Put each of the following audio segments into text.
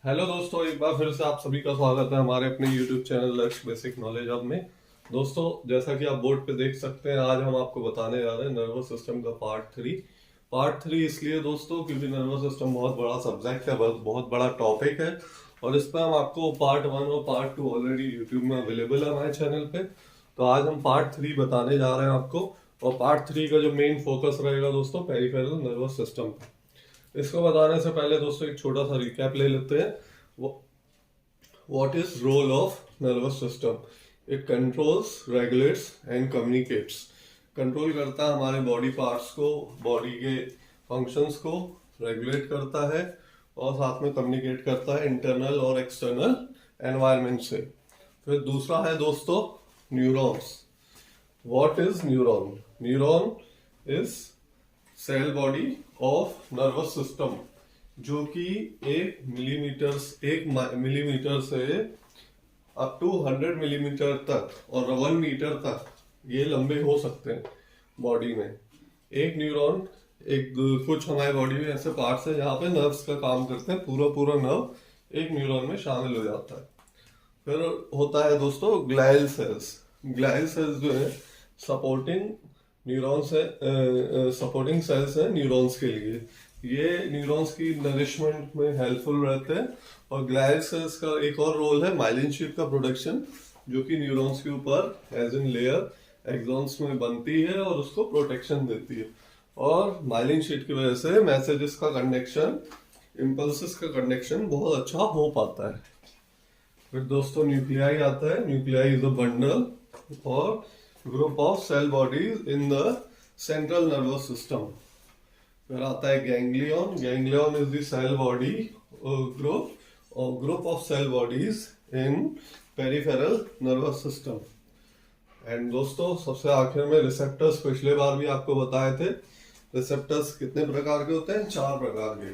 Hello दोस्तों, एक बार फिर से आप सभी का स्वागत है हमारे अपने YouTube चैनल लक्ष्य बेसिक नॉलेज हब में। दोस्तों, जैसा कि आप बोर्ड पे देख सकते हैं, आज हम आपको बताने जा रहे हैं नर्वस सिस्टम का पार्ट थ्री इसलिए दोस्तों क्योंकि नर्वस सिस्टम बहुत बड़ा सब्जेक्ट है, बहुत बड़ा टॉपिक है। और इस पर हम आपको पार्ट 1 और पार्ट 2 ऑलरेडी यूट्यूब में अवेलेबल है हमारे चैनल पे। तो आज हम पार्ट 3 बताने जा रहे हैं आपको। और पार्ट 3 का जो मेन फोकस रहेगा दोस्तों, पेरिफेरल नर्वस सिस्टम। इसको बताने से पहले दोस्तों एक छोटा सा रिकैप ले लेते हैं। What is role of nervous system? It controls, regulates and communicates. Control करता है हमारे बॉडी पार्ट्स को, बॉडी के फंक्शंस को रेगुलेट करता है और साथ में कम्युनिकेट करता है इंटरनल और एक्सटर्नल एनवायरनमेंट से। फिर दूसरा है दोस्तों neurons. What is neuron? Neuron is cell body of nervous system, जो कि 1 मिलीमीटर से अप टू 100 मिलीमीटर तक और 1 मीटर तक ये लंबे हो सकते हैं बॉडी में। एक न्यूरॉन, एक कुछ हमारे बॉडी में ऐसे पार्ट्स है जहाँ पे नर्व्स का काम करते हैं, पूरा पूरा नर्व एक न्यूरॉन में शामिल हो जाता है। फिर होता है दोस्तों ग्लाइल सेल्स। ग्लाइल सेल्स जो है सपोर्टिंग न्यूरॉन्स है, सपोर्टिंग सेल्स हैं न्यूरॉन्स के लिए। ये न्यूरॉन्स की नरिशमेंट में हेल्पफुल रहते हैं। और ग्लाइल सेल्स का एक और रोल है माइलिन शीट का प्रोडक्शन, जो कि न्यूरॉन्स के ऊपर एज इन लेयर एक्सॉन्स में बनती है और उसको प्रोटेक्शन देती है। और माइलिन शीट की वजह से मैसेजेस का कंडक्शन, इम्पल्सेस का कंडक्शन बहुत अच्छा हो पाता है। फिर दोस्तों न्यूक्लियाई आता है। न्यूक्लियाई इज अ बंडल और group of cell bodies in the central nervous system. फिर आता है ganglion. Ganglion is the cell body group of cell bodies in peripheral nervous system. And दोस्तों सबसे आखिर में रिसेप्टर्स, पिछले बार भी आपको बताए थे। रिसेप्टर्स कितने प्रकार के होते हैं? 4 प्रकार के।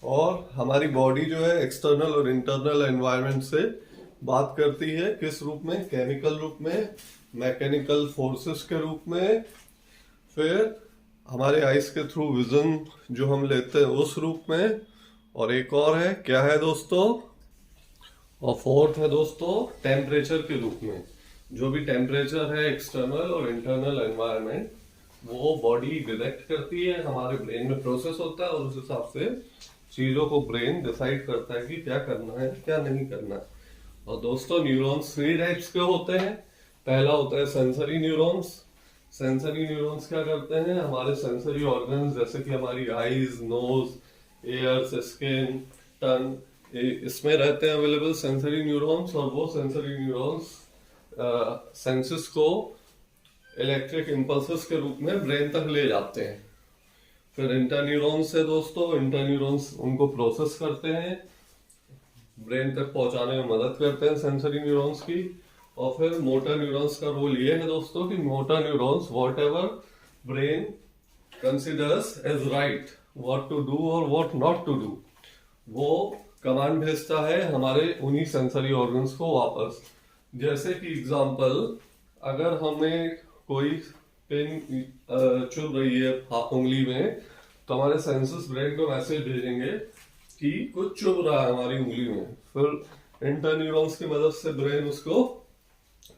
और हमारी बॉडी जो है एक्सटर्नल और इंटरनल एनवायरनमेंट से बात करती है, किस रूप में? केमिकल रूप में, मैकेनिकल फोर्सेस के रूप में, फिर हमारे आइज के थ्रू विजन जो हम लेते हैं उस रूप में, और एक और है, क्या है दोस्तों? और फोर्थ है दोस्तों टेम्परेचर के रूप में। जो भी टेम्परेचर है एक्सटर्नल और इंटरनल एनवायरनमेंट, वो बॉडी डिटेक्ट करती है, हमारे ब्रेन में प्रोसेस होता है और उस हिसाब से चीजों को ब्रेन डिसाइड करता है कि क्या करना है क्या नहीं करना है। और दोस्तों न्यूरॉन्स 3 टाइप्स के होते हैं। पहला होता है सेंसरी न्यूरॉन्स। सेंसरी न्यूरॉन्स क्या करते हैं? हमारे सेंसरी ऑर्गन्स जैसे कि हमारी आईज, नोज, एयर्स, स्किन, टंग, इसमें रहते हैं अवेलेबल सेंसरी न्यूरॉन्स। और वो सेंसरी न्यूरॉन्स सेंसेस को इलेक्ट्रिक इम्पल्सेस के रूप में ब्रेन तक ले जाते हैं। फिर इंटरन्यूरॉन्स है दोस्तों। इंटरन्यूरॉन्स उनको प्रोसेस करते हैं, ब्रेन तक पहुंचाने में मदद करते हैं सेंसरी न्यूरॉन्स की। और फिर मोटर न्यूरॉन्स का रोल ये है दोस्तों कि motor neurons whatever brain considers as right, what to do और व्हाट नॉट टू डू, वो कमांड भेजता है हमारे उन्हीं सेंसरी ऑर्गन्स को वापस। जैसे कि एग्जांपल, अगर हमें कोई पेन चुभ रही है उंगली में, तो हमारे सेंसस ब्रेन को मैसेज भेजेंगे कि कुछ चुभ रहा है हमारी उंगली में। फिर इंटरन्यूरॉन्स की मदद से ब्रेन उसको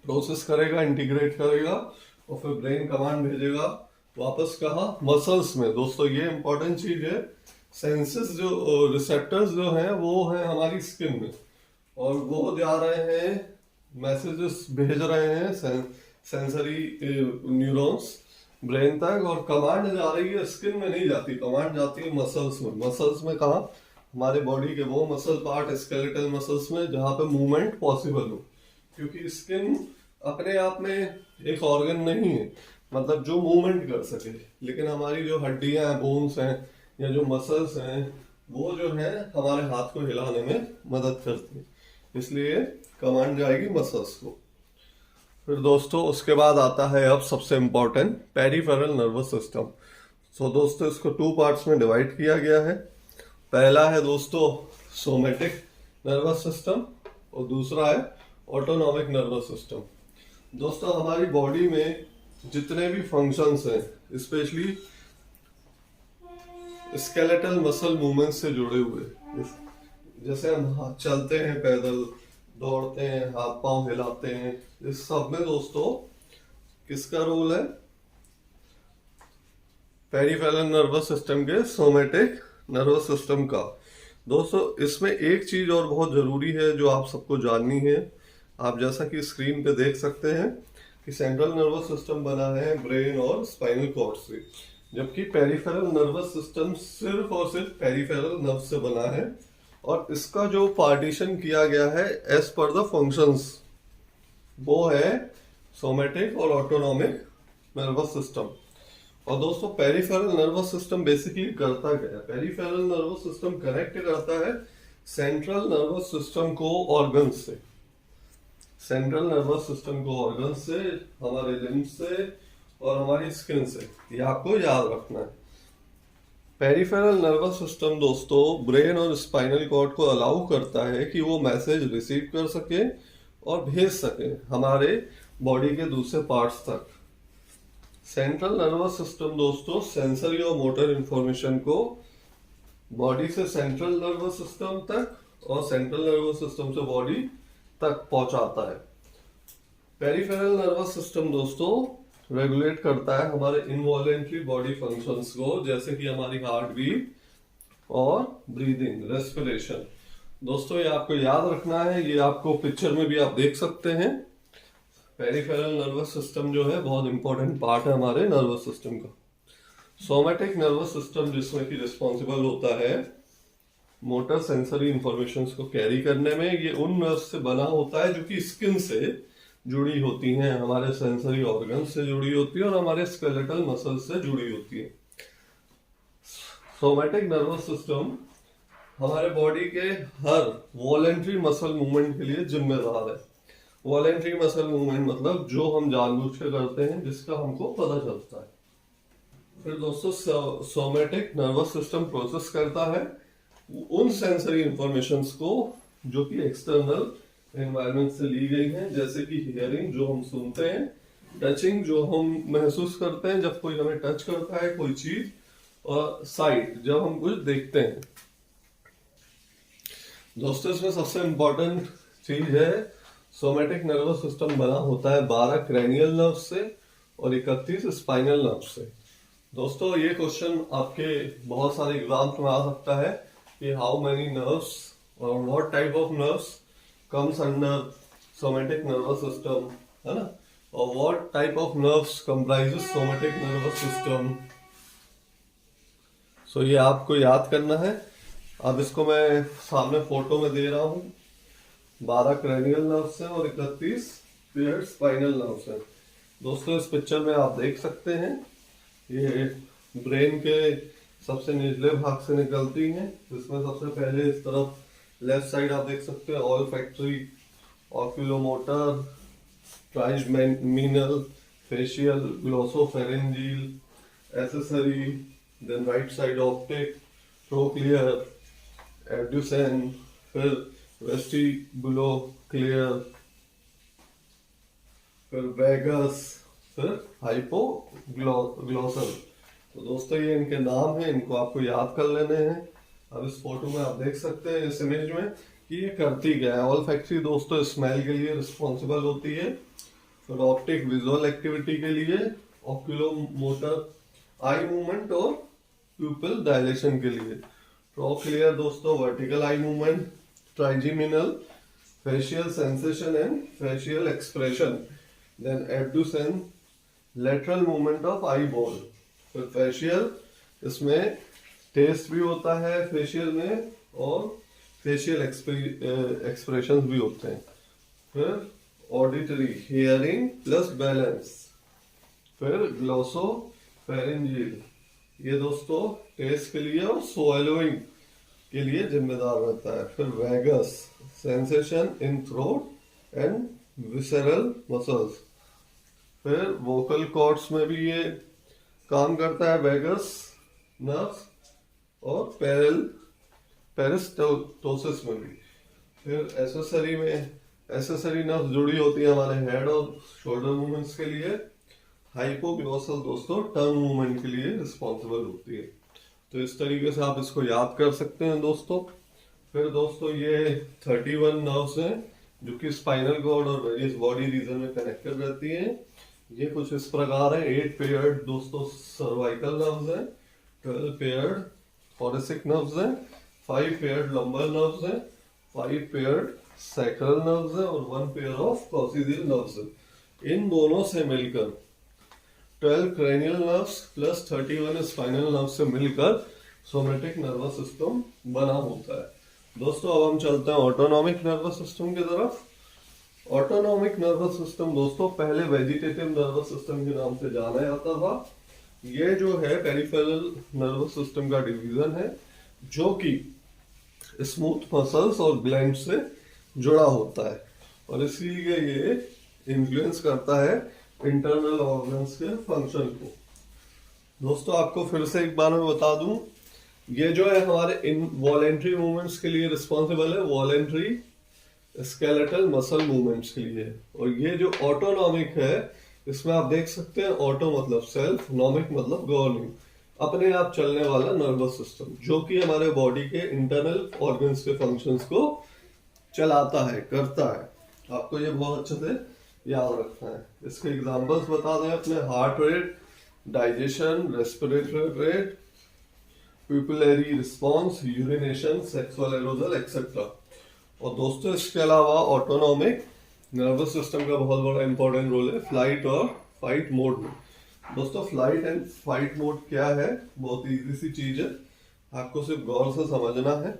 प्रोसेस करेगा, इंटीग्रेट करेगा, और फिर ब्रेन कमांड भेजेगा वापस कहाँ? मसल्स में। दोस्तों ये इंपॉर्टेंट चीज है। सेंसेस जो रिसेप्टर्स जो हैं वो है हमारी स्किन में, और वो जा रहे हैं मैसेजेस भेज रहे हैं सेंसरी न्यूरॉन्स ब्रेन तक, और कमांड जा रही है स्किन में नहीं जाती, कमांड जाती है मसल्स में। मसल्स में कहाँ? हमारे बॉडी के वो मसल पार्ट, स्केलेटल मसल्स में, जहाँ पे मूवमेंट पॉसिबल हो। क्योंकि स्किन अपने आप में एक ऑर्गन नहीं है, मतलब जो मूवमेंट कर सके, लेकिन हमारी जो हड्डियां हैं, बोन्स हैं, या जो मसल्स हैं, वो जो है हमारे हाथ को हिलाने में मदद करती है, इसलिए कमांड जाएगी मसल्स को। फिर दोस्तों उसके बाद आता है अब सबसे इम्पोर्टेंट, पेरिफेरल नर्वस सिस्टम। सो दोस्तों इसको 2 पार्ट्स में डिवाइड किया गया है। पहला है दोस्तों सोमेटिक नर्वस सिस्टम और दूसरा है ऑटोनॉमिक नर्वस सिस्टम। दोस्तों हमारी बॉडी में जितने भी फंक्शंस हैं, स्पेशली स्केलेटल मसल मूवमेंट से जुड़े हुए, जैसे हम हाथ चलते हैं, पैदल दौड़ते हैं, हाथ पांव हिलाते हैं, इस सब में दोस्तों किसका रोल है? पेरिफेरल नर्वस सिस्टम के सोमेटिक नर्वस सिस्टम का। दोस्तों इसमें एक चीज और बहुत जरूरी है जो आप सबको जाननी है। आप जैसा कि स्क्रीन पे देख सकते हैं कि सेंट्रल नर्वस सिस्टम बना है ब्रेन और स्पाइनल कॉर्ड से, जबकि पेरिफेरल नर्वस सिस्टम सिर्फ और सिर्फ पेरिफेरल नर्व से बना है। और इसका जो पार्टीशन किया गया है एज पर द फंक्शंस, वो है सोमेटिक और ऑटोनॉमिक नर्वस सिस्टम। और दोस्तों पेरिफेरल नर्वस सिस्टम बेसिकली करता क्या है? पेरिफेरल नर्वस सिस्टम कनेक्ट करता है सेंट्रल नर्वस सिस्टम को ऑर्गन से, सेंट्रल नर्वस सिस्टम को ऑर्गन से, हमारे लिम्स से और हमारी स्किन से। ये आपको याद रखना है। पेरिफेरल नर्वस सिस्टम दोस्तों ब्रेन और स्पाइनल कॉर्ड को अलाउ करता है कि वो मैसेज रिसीव कर सके और भेज सके हमारे बॉडी के दूसरे पार्ट्स तक। सेंट्रल नर्वस सिस्टम दोस्तों सेंसरी और मोटर इंफॉर्मेशन को बॉडी से सेंट्रल नर्वस सिस्टम तक और सेंट्रल नर्वस सिस्टम से बॉडी तक पहुंचाता है। पेरिफेरल नर्वस सिस्टम दोस्तों रेगुलेट करता है हमारे इनवॉलेंटरी बॉडी फंक्शंस को, जैसे कि हमारी हार्ट बीट और ब्रीदिंग, रेस्पिरेशन। दोस्तों ये आपको याद रखना है, ये आपको पिक्चर में भी आप देख सकते हैं। पेरिफेरल नर्वस सिस्टम जो है बहुत इंपॉर्टेंट पार्ट है हमारे नर्वस सिस्टम का। सोमेटिक नर्वस सिस्टम जिसमें कि रिस्पॉन्सिबल होता है मोटर सेंसरी इंफॉर्मेशन को कैरी करने में, ये उन नर्व से बना होता है जो कि स्किन से जुड़ी होती हैं, हमारे सेंसरी ऑर्गन से जुड़ी होती है और हमारे स्केलेटल मसल से जुड़ी होती है। सोमेटिक नर्वस सिस्टम हमारे बॉडी के हर वॉलेंट्री मसल मूवमेंट के लिए जिम्मेदार है। वॉलेंट्री मसल मूवमेंट मतलब जो हम जानबूझ के करते हैं, जिसका हमको पता चलता है। फिर दोस्तों सोमेटिक नर्वस सिस्टम प्रोसेस करता है उन सेंसरी इंफॉर्मेशंस को जो कि एक्सटर्नल एनवायरनमेंट से ली गई हैं, जैसे कि हियरिंग जो हम सुनते हैं, टचिंग जो हम महसूस करते हैं जब कोई हमें टच करता है कोई चीज, और साइट जब हम कुछ देखते हैं। दोस्तों इसमें सबसे इंपॉर्टेंट चीज है सोमेटिक नर्वस सिस्टम बना होता है 12 क्रैनियल नर्व से और 31 स्पाइनल नर्व से। दोस्तों ये क्वेश्चन आपके बहुत सारे एग्जाम्स में आ सकता है कि हाउ मेनी नर्व्स और what type of nerves comes under somatic nervous system, है ना, और what type of nerves comprises somatic nervous system. So ये आपको याद करना है। अब इसको मैं सामने फोटो में दे रहा हूँ, 12 क्रैनियल नर्व्स हैं और 31 पेयर्ड स्पाइनल नर्व्स हैं। दोस्तों इस पिक्चर में आप देख सकते हैं ये ब्रेन के सबसे निचले भाग से निकलती हैं, जिसमें सबसे पहले इस तरफ लेफ्ट साइड आप देख सकते हैं olfactory, oculomotor, trigeminal, facial, glossopharyngeal, accessory, then right side optic, trochlear, abducens, फिर वेस्टिबुलोक्लियर, फिर वेगस, फिर हाइपोग्लॉसल। तो दोस्तों ये इनके नाम हैं, इनको आपको याद कर लेने हैं। अब इस फोटो में आप देख सकते हैं इस इमेज में कि ये करती क्या है। ऑल्फैक्टरी दोस्तों स्मेल के लिए रिस्पॉन्सिबल होती है, फिर ऑप्टिक विजुअल एक्टिविटी के लिए, ऑक्यूलोमोटर आई मूवमेंट और प्यूपिल डायलेशन के लिए, ट्रोक्लियर दोस्तों vertical eye movement, trigeminal facial sensation and facial expression, then abducens lateral movement of eye ball, फिर फेशियल इसमें टेस्ट भी होता है फेशियल में और फेशियल एक्सप्रेशंस भी होते हैं, फिर ऑडिटरी हियरिंग प्लस बैलेंस, फिर ग्लोसोफेरेंजियल ये दोस्तों टेस्ट के लिए और स्वैलोइंग के लिए जिम्मेदार रहता है, फिर vagus sensation in throat and visceral muscles, फिर वोकल कॉर्ड्स में भी ये काम करता है वेगस नर्व्स, और पेरिस्टोसिस में भी, फिर एसेसरी नर्व्स जुड़ी होती है हमारे हेड और शोल्डर मूवमेंट्स के लिए, हाइपोग्लॉसल दोस्तों टंग मूवमेंट के लिए रिस्पॉन्सिबल होती है। तो इस तरीके से आप इसको याद कर सकते हैं दोस्तों। फिर दोस्तों ये 31 नर्व्स हैं जो कि स्पाइनल कॉर्ड और वेरियस बॉडी रीजन में कनेक्टेड रहती हैं। ये कुछ इस प्रकार है। 8 पेयर्ड दोस्तों सर्वाइकल नर्व्स हैं, 12 पेयर्ड थोरेसिक नर्व्स हैं, 5 पेयर्ड लंबर नर्व्स हैं, 5 पेयर्ड सैक्रल नर्व्स हैं और 1 पेयर ऑफ कॉक्सिडियल नर्व्स हैं। इन दोनों से मिलकर 12 cranial nerves plus 31 spinal nerves से मिलकर सोमेटिक नर्वस सिस्टम बना होता है। दोस्तों अब हम चलते हैं ऑटोनॉमिक नर्वस सिस्टम की तरफ। ऑटोनॉमिक नर्वस सिस्टम दोस्तों पहले वेजिटेटिव नर्वस सिस्टम के नाम से जाना जाता था। ये जो है पेरिफेरल नर्वस सिस्टम का डिवीजन है जो कि स्मूथ मसल्स और ग्लैंड से जुड़ा होता है और इसीलिए ये इन्फ्लुएंस करता है इंटरनल ऑर्गन्स के फंक्शन को। दोस्तों आपको फिर से एक बार मैं बता दूं, ये जो है हमारे इनवॉलेंट्री मूवमेंट्स के लिए रिस्पॉन्सिबल है, वॉलेंट्री स्केलेटल मसल मूवमेंट्स के लिए। और ये जो ऑटोनॉमिक है इसमें आप देख सकते हैं, ऑटो मतलब सेल्फ, नॉमिक मतलब गवर्निंग, अपने आप चलने वाला नर्वस सिस्टम जो कि हमारे बॉडी के इंटरनल ऑर्गन्स के फंक्शंस को चलाता है, करता है। आपको ये बहुत अच्छे से याद रखना है। इसके एग्जांपल्स बता दें अपने, heart rate, digestion, respiratory rate, pupillary response, urination, sexual aerogel etcetera. और दोस्तों इसके अलावा ऑटोनॉमिक नर्वस सिस्टम का बहुत बड़ा इंपॉर्टेंट रोल है फ्लाइट और फाइट मोड में। दोस्तों फ्लाइट एंड फाइट मोड क्या है, बहुत इजी सी चीज है, आपको सिर्फ गौर से समझना है।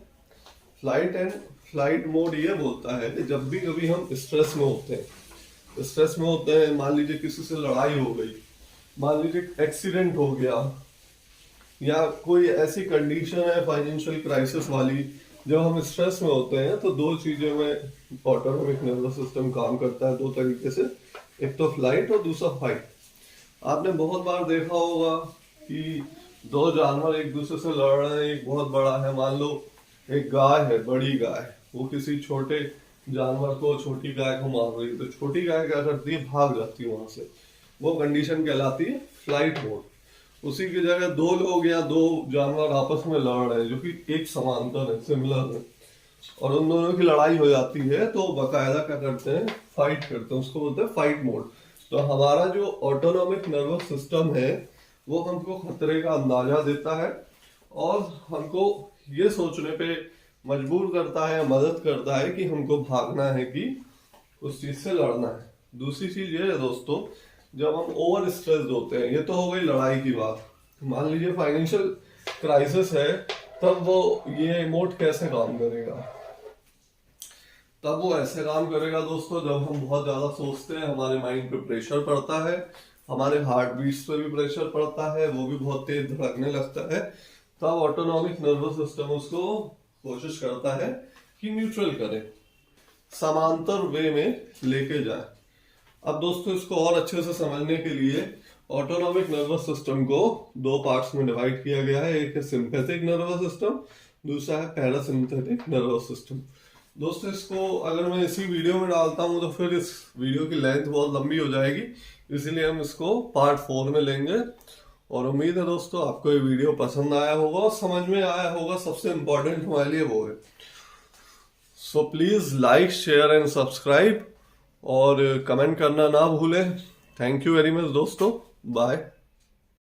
फ्लाइट मोड ये बोलता है कि जब भी कभी हम स्ट्रेस में होते हैं, मान लीजिए किसी से लड़ाई हो गई, मान लीजिए एक्सीडेंट हो गया, या कोई ऐसी कंडीशन है फाइनेंशियल क्राइसिस वाली, जब हम स्ट्रेस में होते हैं तो दो चीजों में ऑटोनॉमिक नर्वस सिस्टम काम करता है, दो तरीके से, एक तो फ्लाइट और दूसरा फाइट। आपने बहुत बार देखा होगा कि दो जानवर एक दूसरे से लड़ रहे हैं, एक बहुत बड़ा है, मान लो एक गाय है, बड़ी गाय, वो किसी छोटे जानवर को, छोटी गाय को मार रही है, तो छोटी गाय क्या करती है, भाग जाती है वहां से। वो कंडीशन कहलाती है फ्लाइट मोड। उसी की जगह दो लोग या दो जानवर आपस में लड़ रहे हैं जो कि एक समांतर है, सिमिलर है, और उन दोनों की लड़ाई हो जाती है, तो बकायदा क्या करते हैं, फाइट करते हैं, उसको बोलते हैं फाइट मोड। तो हमारा जो ऑटोनॉमिक नर्वस सिस्टम है वो हमको खतरे का अंदाजा देता है और हमको ये सोचने पे मजबूर करता है, मदद करता है कि हमको भागना है कि उस चीज से लड़ना है। दूसरी चीज ये है दोस्तों, जब हम ओवर स्ट्रेस्ड होते हैं, ये तो हो गई लड़ाई की बात, मान लीजिए फाइनेंशियल क्राइसिस है, तब वो ये मोड कैसे काम करेगा, तब वो ऐसे काम करेगा दोस्तों, जब हम बहुत ज्यादा सोचते हैं, हमारे माइंड पे प्रेशर पड़ता है, हमारे हार्ट बीट्स पे भी प्रेशर पड़ता है, वो भी बहुत तेज धड़कने लगता है, तब ऑटोनॉमिक नर्वस सिस्टम उसको कोशिश करता है कि न्यूट्रल करे, समांतर वे में लेके जाए। अब दोस्तों इसको और अच्छे से समझने के लिए ऑटोनॉमिक नर्वस सिस्टम को दो पार्ट्स में डिवाइड किया गया है। एक है सिंपैथिक नर्वस सिस्टम, दूसरा है पैरासिम्पैथिक नर्वस सिस्टम। दोस्तों इसको अगर मैं इसी वीडियो में डालता हूं तो फिर इस वीडियो की लेंथ बहुत लंबी हो जाएगी, इसीलिए हम इसको पार्ट 4 में लेंगे। और उम्मीद है दोस्तों आपको ये वीडियो पसंद आया होगा और समझ में आया होगा, सबसे इम्पोर्टेंट हमारे लिए वो है। So please like, share and subscribe और कमेंट करना ना भूलें। थैंक यू वेरी मच दोस्तों, बाय।